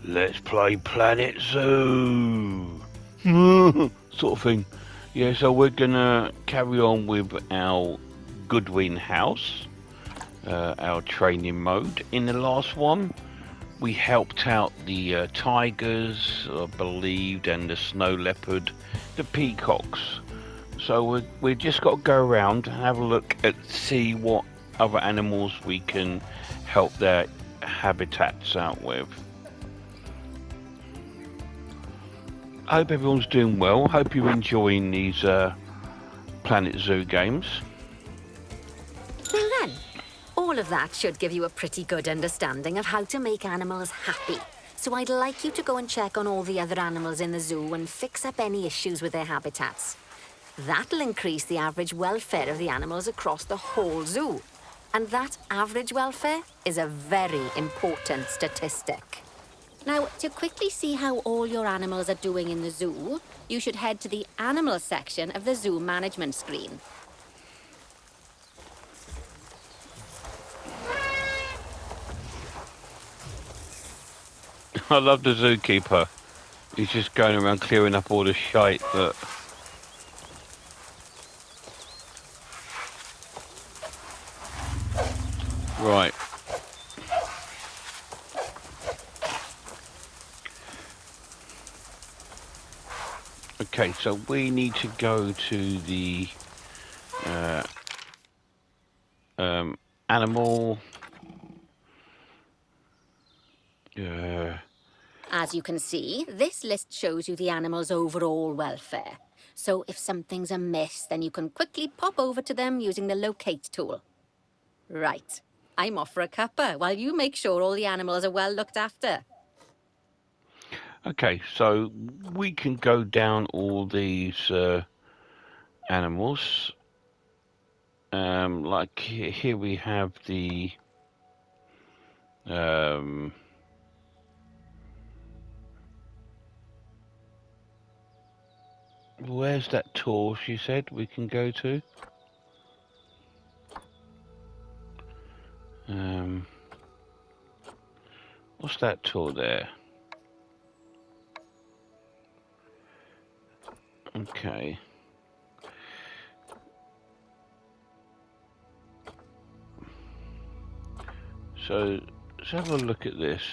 Let's play Planet Zoo. Sort of thing. Yeah, so we're gonna carry on with our Goodwin house, our training mode. In the last one, we helped out the tigers, I believed, and the snow leopard, the peacocks. So we just got to go around and have a look at see what other animals we can help their habitats out with. I hope everyone's doing well. Hope you're enjoying these Planet Zoo games. Well then, all of that should give you a pretty good understanding of how to make animals happy. So I'd like you to go and check on all the other animals in the zoo and fix up any issues with their habitats. That'll increase the average welfare of the animals across the whole zoo. And that average welfare is a very important statistic. Now, to quickly see how all your animals are doing in the zoo, you should head to the animal section of the zoo management screen. I love the zookeeper. He's just going around clearing up all the shite that. Right. Okay, so we need to go to the animal. As you can see, this list shows you the animal's overall welfare. So if something's amiss, then you can quickly pop over to them using the locate tool. Right. I'm off for a cuppa while you make sure all the animals are well looked after. Okay, so we can go down all these animals. Like here we have the where's that tour she said we can go to? What's that tour there? Okay. So let's have a look at this.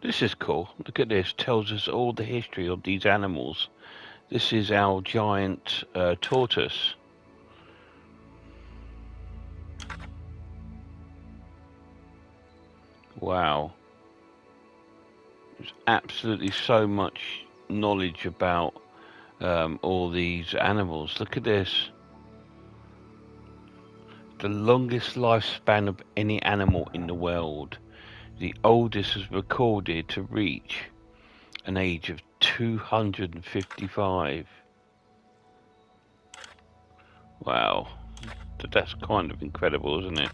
This is cool. Look at this. Tells us all the history of these animals. This is our giant tortoise. Wow. There's absolutely so much knowledge about all these animals. Look at this. The longest lifespan of any animal in the world. The oldest is recorded to reach an age of 255. Wow. That's kind of incredible, isn't it?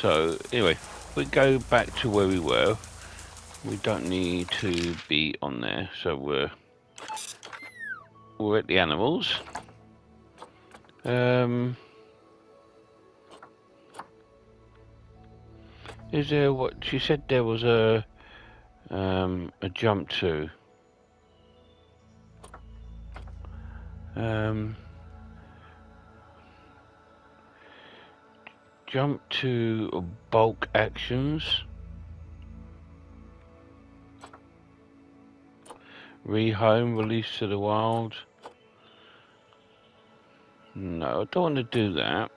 So, anyway, we go back to where we were. We don't need to be on there, so we're at the animals. Is there what she said? There was a jump to. Jump to bulk actions. Rehome, release to the wild. No, I don't want to do that.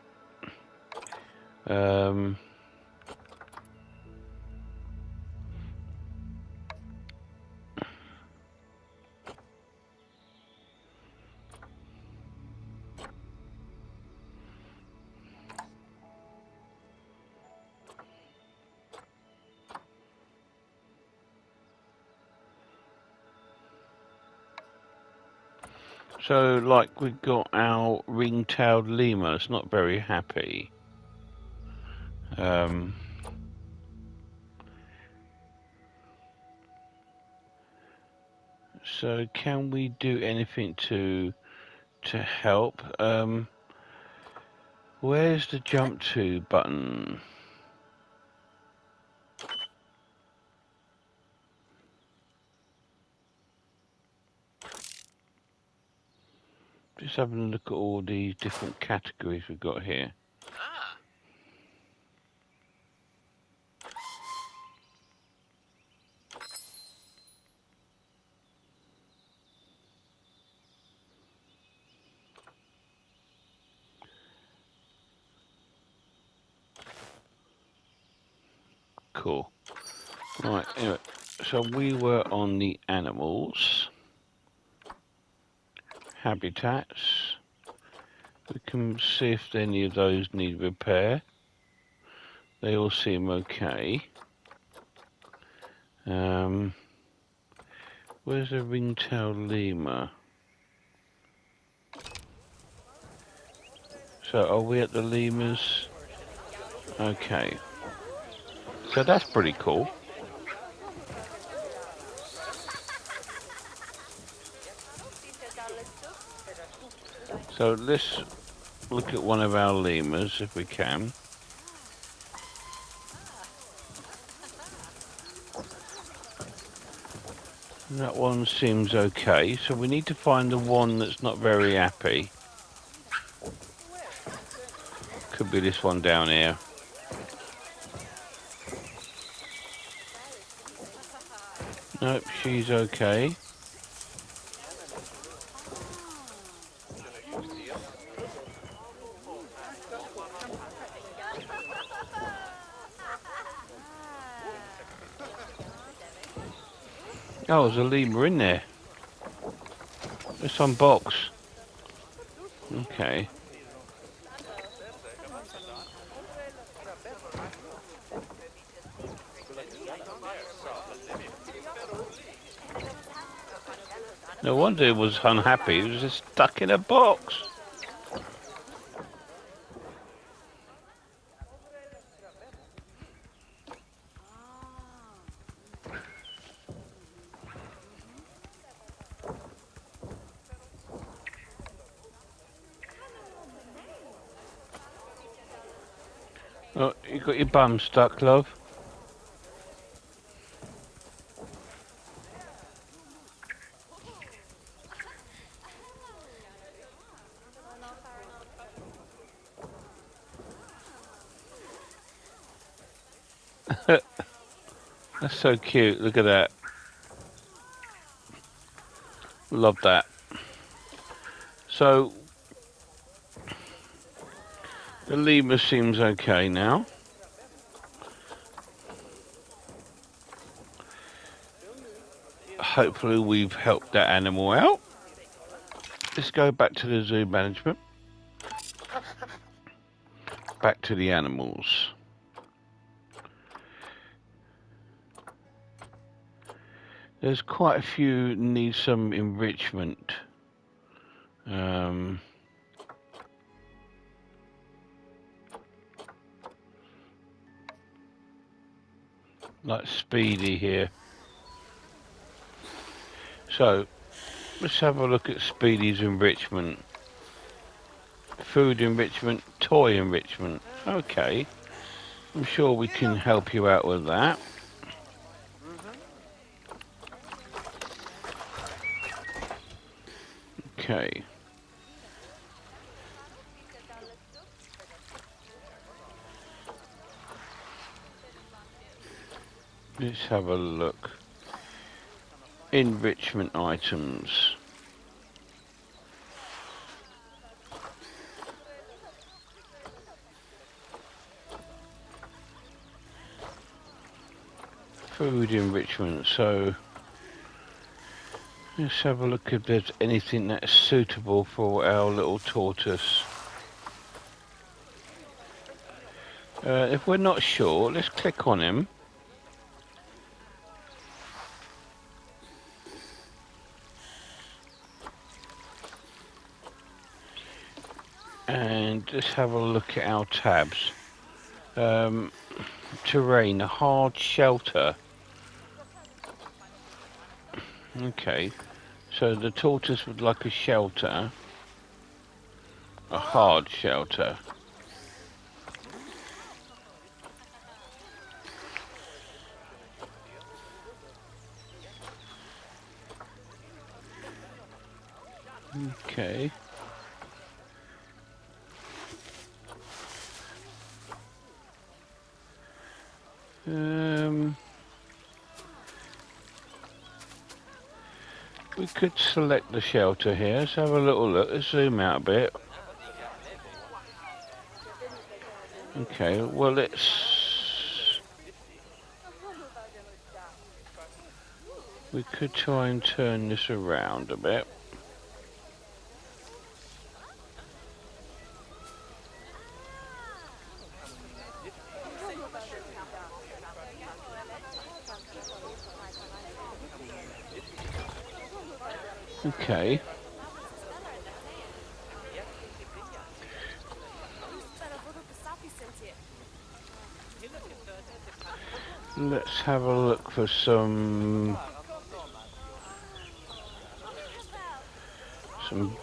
So, like, we got our ring-tailed lemur. It's not very happy. So, can we do anything to help? Where's the jump to button? Just having a look at all these different categories we've got here. Cool. Right, anyway, so we were on the animals. Habitats. We can see if any of those need repair. They all seem okay. Where's the ringtail lemur? So are we at the lemurs? Okay. So that's pretty cool. So let's look at one of our lemurs if we can. That one seems okay. So we need to find the one that's not very happy. Could be this one down here. Nope, she's okay. Oh, there's a lemur in there. There's some box. Okay. No wonder it was unhappy. It was just stuck in a box. Oh, you got your bum stuck, love. That's so cute. Look at that. Love that. So the lemur seems okay now. Hopefully we've helped that animal out. Let's go back to the zoo management. Back to the animals. There's quite a few need some enrichment. Like Speedy here. So let's have a look at Speedy's enrichment. Food enrichment, toy enrichment. Okay. I'm sure we can help you out with that. Okay. Let's have a look. Enrichment items. Food enrichment. So let's have a look if there's anything that's suitable for our little tortoise. If we're not sure, let's click on him. And let's have a look at our tabs. Terrain, a hard shelter. Okay, so the tortoise would like a shelter. A hard shelter. Okay. We could select the shelter here. Let's have a little look. Let's zoom out a bit. Okay, well we could try and turn this around a bit. Okay. Let's have a look for some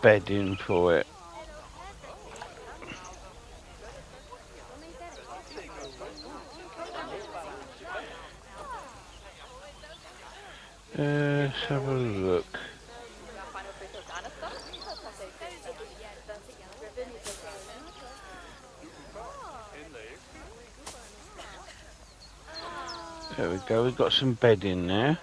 bedding for it. Let's have a look. There we go, we've got some bedding there.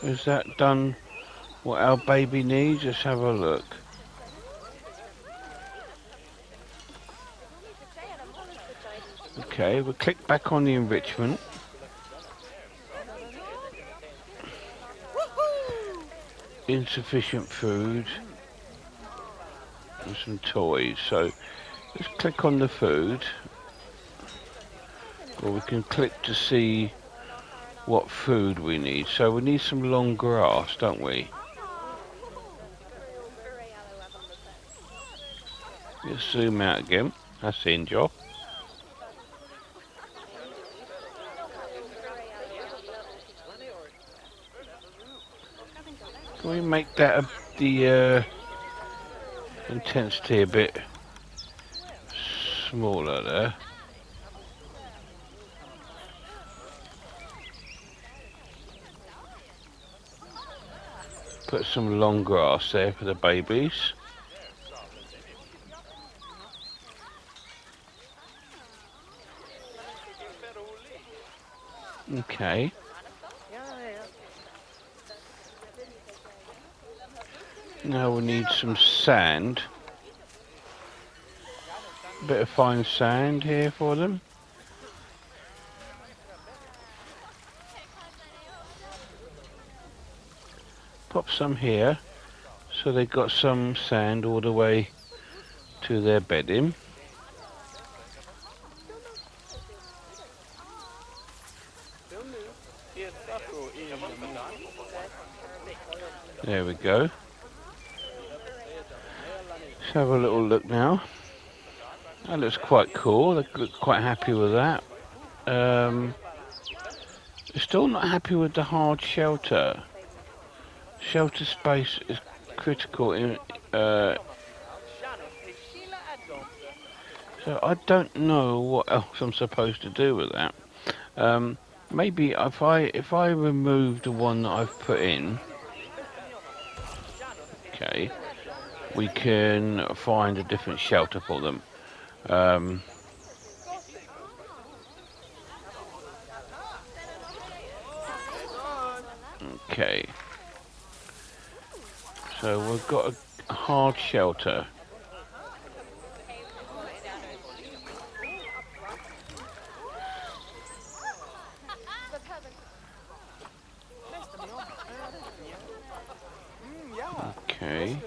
Is that done what our baby needs? Let's have a look. Okay, we'll click back on the enrichment. Insufficient food and some toys. So let's click on the food, or we can click to see what food we need. So we need some long grass, don't we? Let's zoom out again. That's the job. Can we make that the intensity a bit smaller there? Put some long grass there for the babies. Okay. Now we need some sand. A bit of fine sand here for them. Pop some here, so they've got some sand all the way to their bedding. There we go. Let's have a little look now. That looks quite cool. They look quite happy with that. Still not happy with the hard shelter. Shelter space is critical in so I don't know what else I'm supposed to do with that. Maybe if I remove the one that I've put in, okay, we can find a different shelter for them. Okay, so we've got a hard shelter. Okay.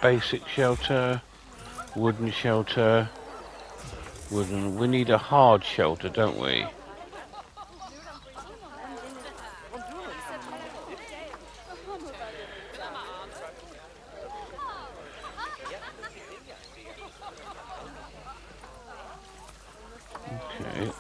Basic shelter, wooden shelter, wooden. We need a hard shelter, don't we? Okay.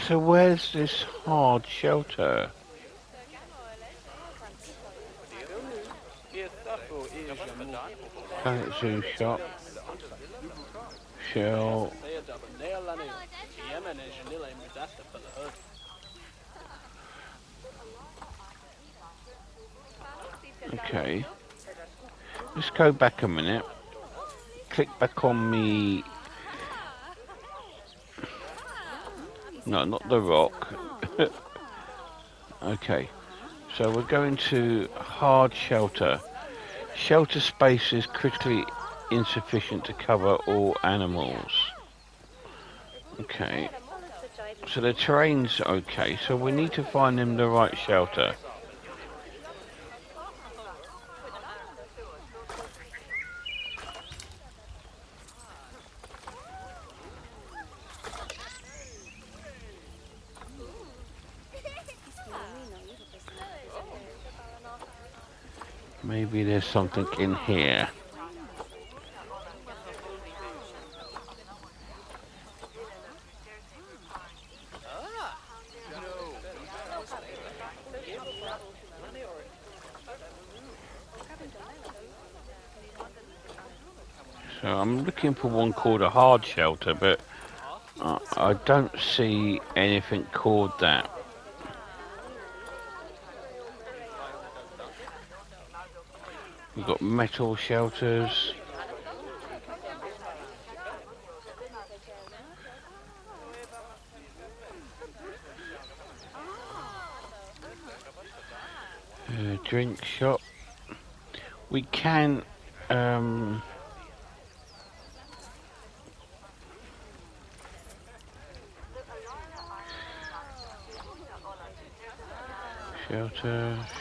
So where's this hard shelter? Planet Zoo shop. Shell. Okay. Let's go back a minute. Click back on me. No, not the rock. Okay. So we're going to hard shelter. Shelter space is critically insufficient to cover all animals. Okay. So the terrain's okay. So we need to find them the right shelter. Maybe there's something in here. So I'm looking for one called a hard shelter, but I don't see anything called that. We've got metal shelters. Drink shop. We can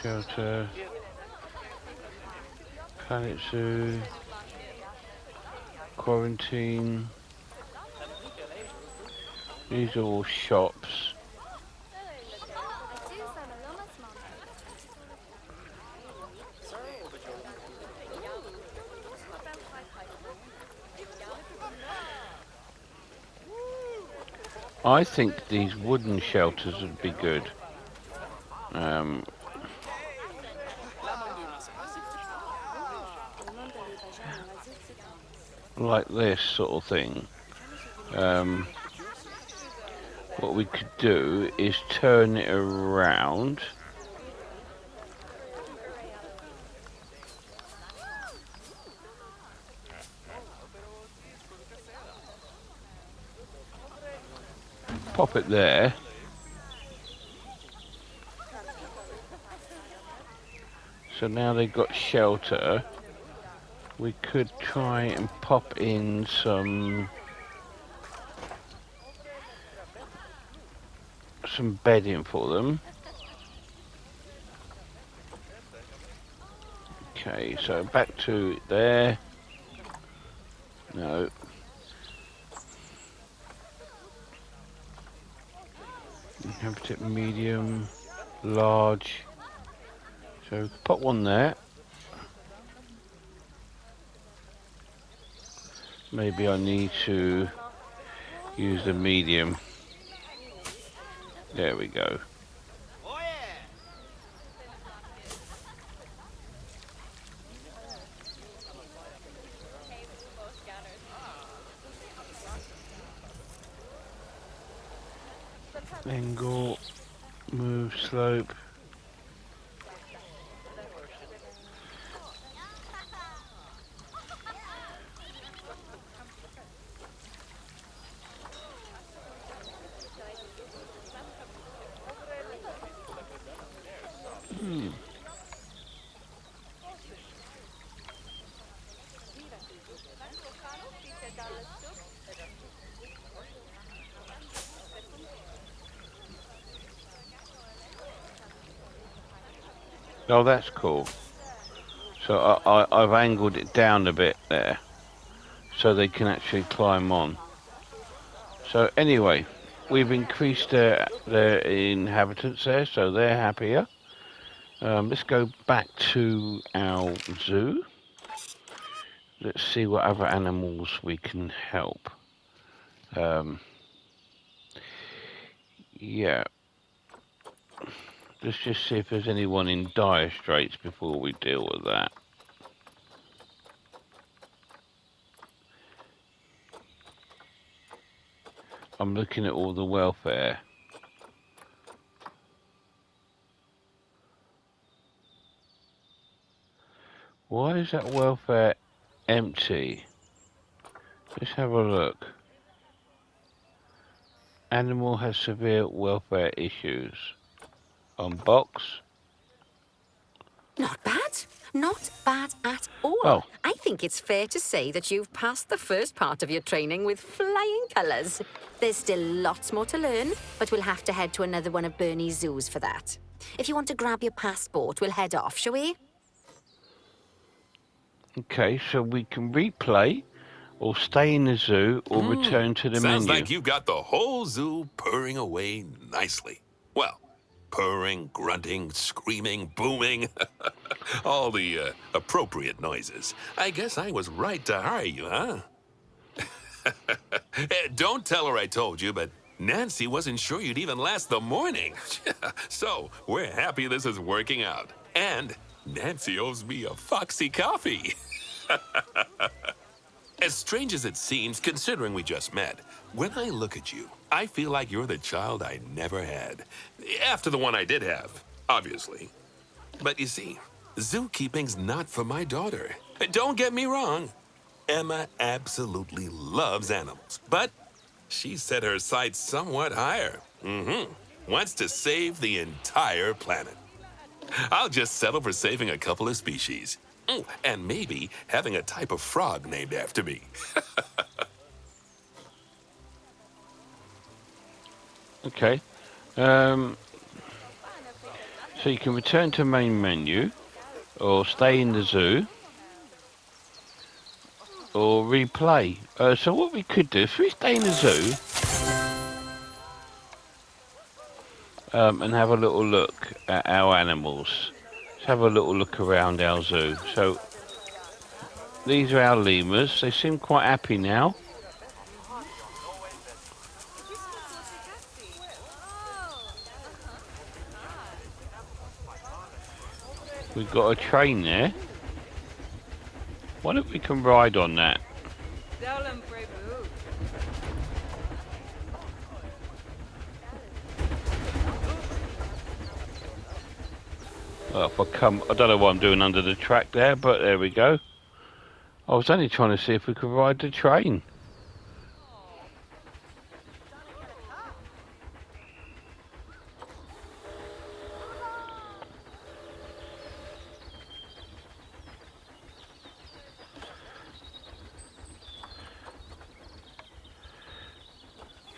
shelter, Planet Zoo, quarantine. These are all shops. I think these wooden shelters would be good. Like this sort of thing. What we could do is turn it around. Pop it there. So now they've got shelter. We could try and pop in some bedding for them. Okay, so back to there. No. Inhabited medium, large. So put one there. Maybe I need to use the medium. There we go. Angle, move, slope. Oh, that's cool. So I've angled it down a bit there, so they can actually climb on. So anyway, we've increased their inhabitants there, so they're happier. Let's go back to our zoo. Let's see what other animals we can help. Yeah. Let's just see if there's anyone in dire straits before we deal with that. I'm looking at all the welfare. Why is that welfare empty? Let's have a look. Animal has severe welfare issues. Unbox. Not bad. Not bad at all. Oh, I think it's fair to say that you've passed the first part of your training with flying colours. There's still lots more to learn, but we'll have to head to another one of Bernie's zoos for that. If you want to grab your passport, we'll head off, shall we? okay, so we can replay or stay in the zoo or return to the Sounds menu. like you've got the whole zoo purring away nicely. Well, purring, grunting, screaming, booming. All the appropriate noises. I guess I was right to hire you, huh? Don't tell her I told you, but Nancy wasn't sure you'd even last the morning. So, we're happy this is working out. And Nancy owes me a Foxy coffee. As strange as it seems, considering we just met, when I look at you, I feel like you're the child I never had. After the one I did have, obviously. But you see, zookeeping's not for my daughter. Don't get me wrong. Emma absolutely loves animals, but she set her sights somewhat higher. Wants to save the entire planet. I'll just settle for saving a couple of species. And maybe having a type of frog named after me. Okay. So you can return to main menu or stay in the zoo or replay. So what we could do, if we stay in the zoo and have a little look at our animals. Let's have a little look around our zoo. So these are our lemurs. They seem quite happy now. We've got a train there. Wonder if we can ride on that. Well, if I don't know what I'm doing under the track there, but there we go. I was only trying to see if we could ride the train.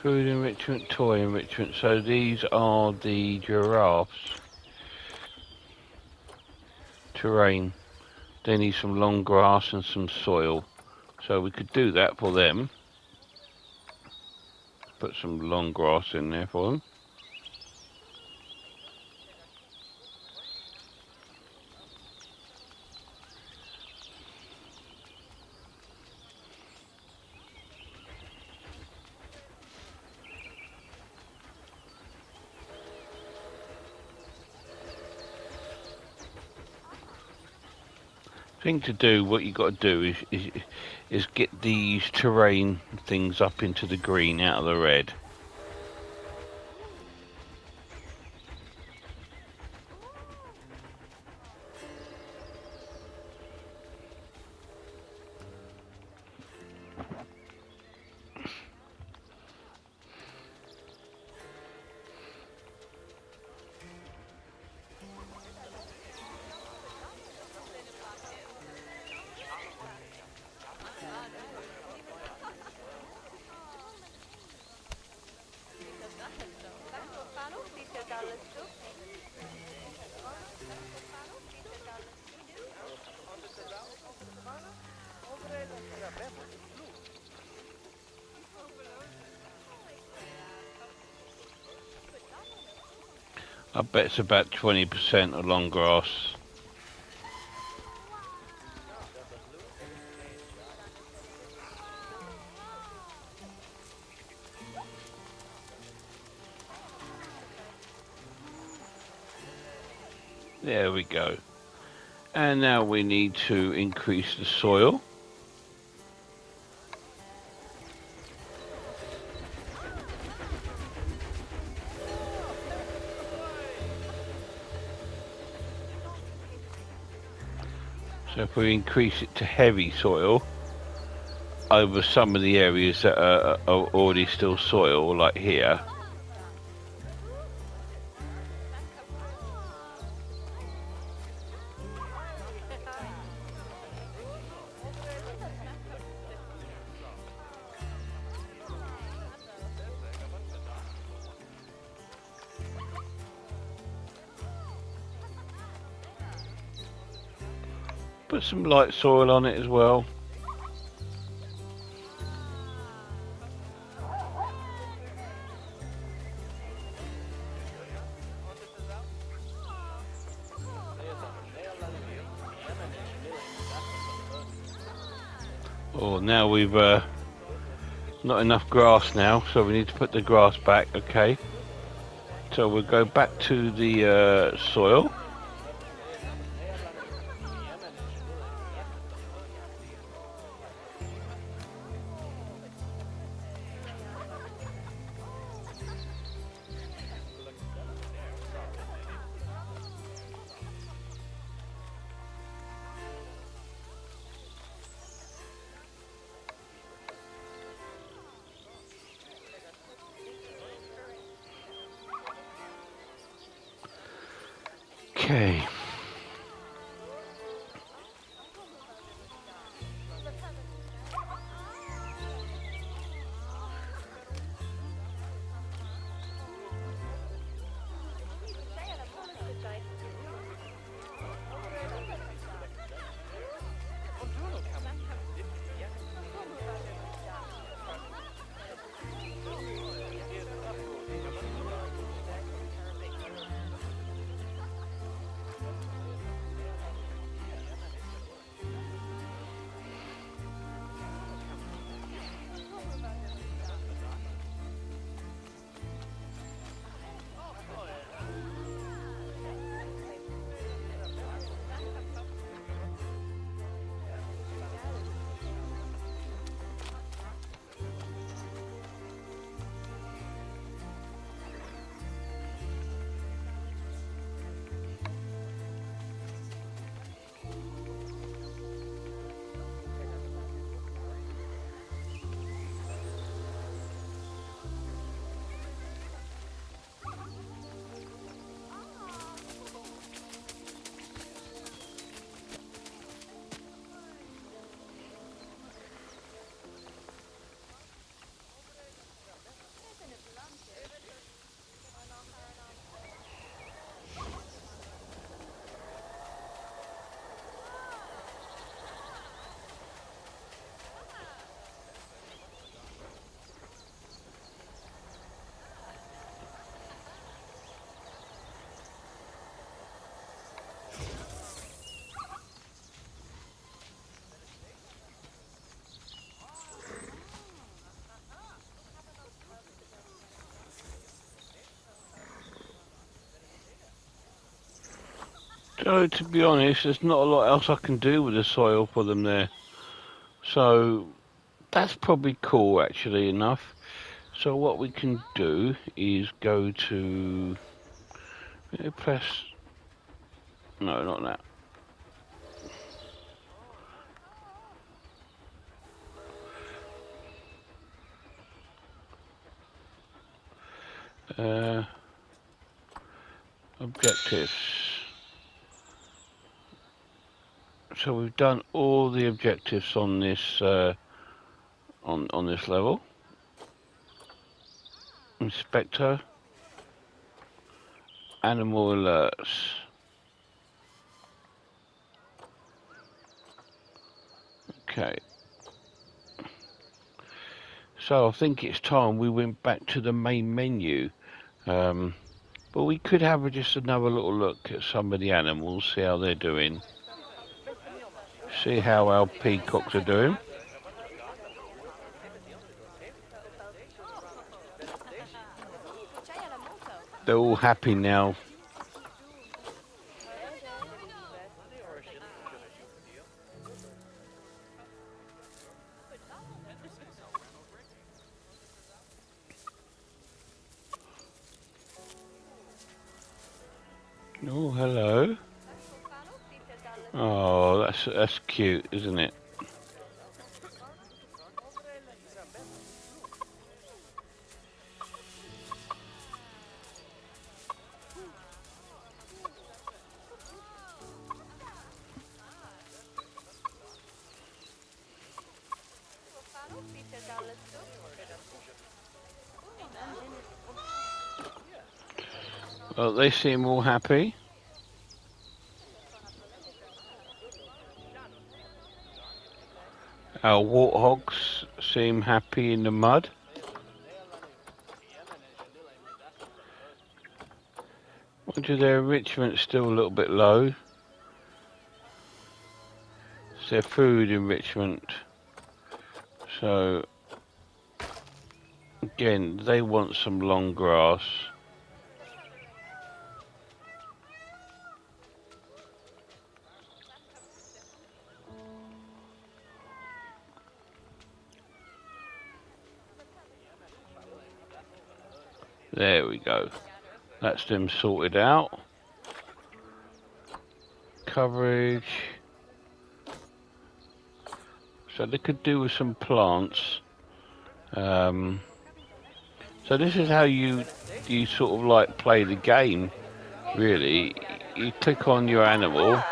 Food enrichment, toy enrichment. So these are the giraffes. Terrain. They need some long grass and some soil. So we could do that for them. Put some long grass in there for them. Thing to do, what you got to do is get these terrain things up into the green out of the red. I bet it's about 20% of long grass. There we go. And now we need to increase the soil. So if we increase it to heavy soil over some of the areas that are already still soil, like here. Put some light soil on it as well. Oh, now we've not enough grass now, so we need to put the grass back. Okay, so we'll go back to the soil. Okay. So to be honest, there's not a lot else I can do with the soil for them there. So that's probably cool actually enough. So what we can do is go to press, no, not that. Objectives. So we've done all the objectives on this on this level. Inspector, animal alerts. Okay. So I think it's time we went back to the main menu. But we could have just another little look at some of the animals, see how they're doing. See how our peacocks are doing. They're all happy now. Oh, hello. Oh, that's cute, isn't it? Well, they seem all happy. Our warthogs seem happy in the mud. Mind you, their enrichment's still a little bit low. It's their food enrichment. So, again, they want some long grass. There we go. That's them sorted out. Coverage. So they could do with some plants. So this is how you sort of like play the game, really. You click on your animal.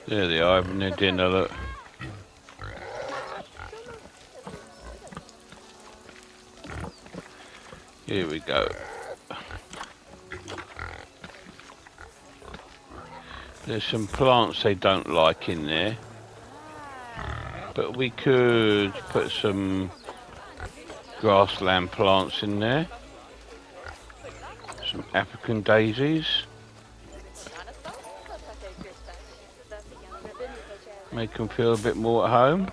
There they are having their dinner, look. Here we go. There's some plants they don't like in there. But we could put some grassland plants in there. Some African daisies. Make them feel a bit more at home.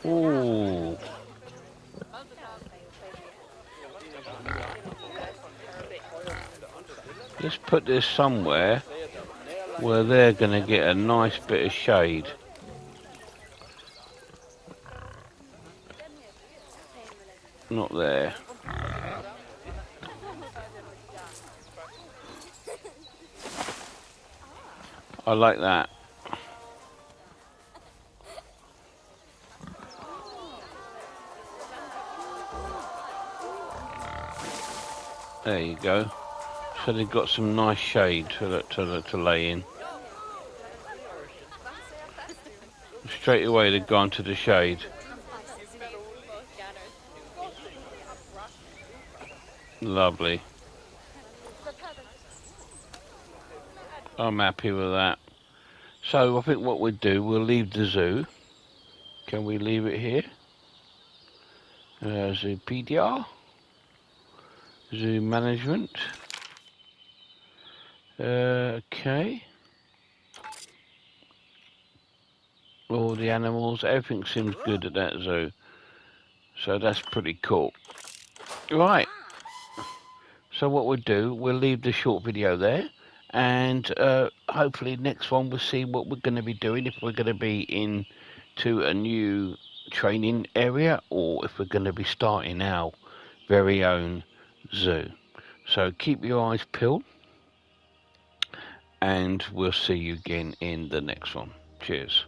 Ooh. Let's put this somewhere where they're going to get a nice bit of shade. Not there. I like that. There you go. So they've got some nice shade to lay in. Straight away they've gone to the shade. Lovely. I'm happy with that. So I think what we'll do, we'll leave the zoo. Can we leave it here? Zoo PDR. Zoo management. Okay. All the animals, everything seems good at that zoo. So that's pretty cool. Right. So what we'll do, we'll leave the short video there. And hopefully next one we'll see what we're going to be doing. If we're going to be into a new training area or if we're going to be starting our very own zoo. So keep your eyes peeled. And we'll see you again in the next one. Cheers.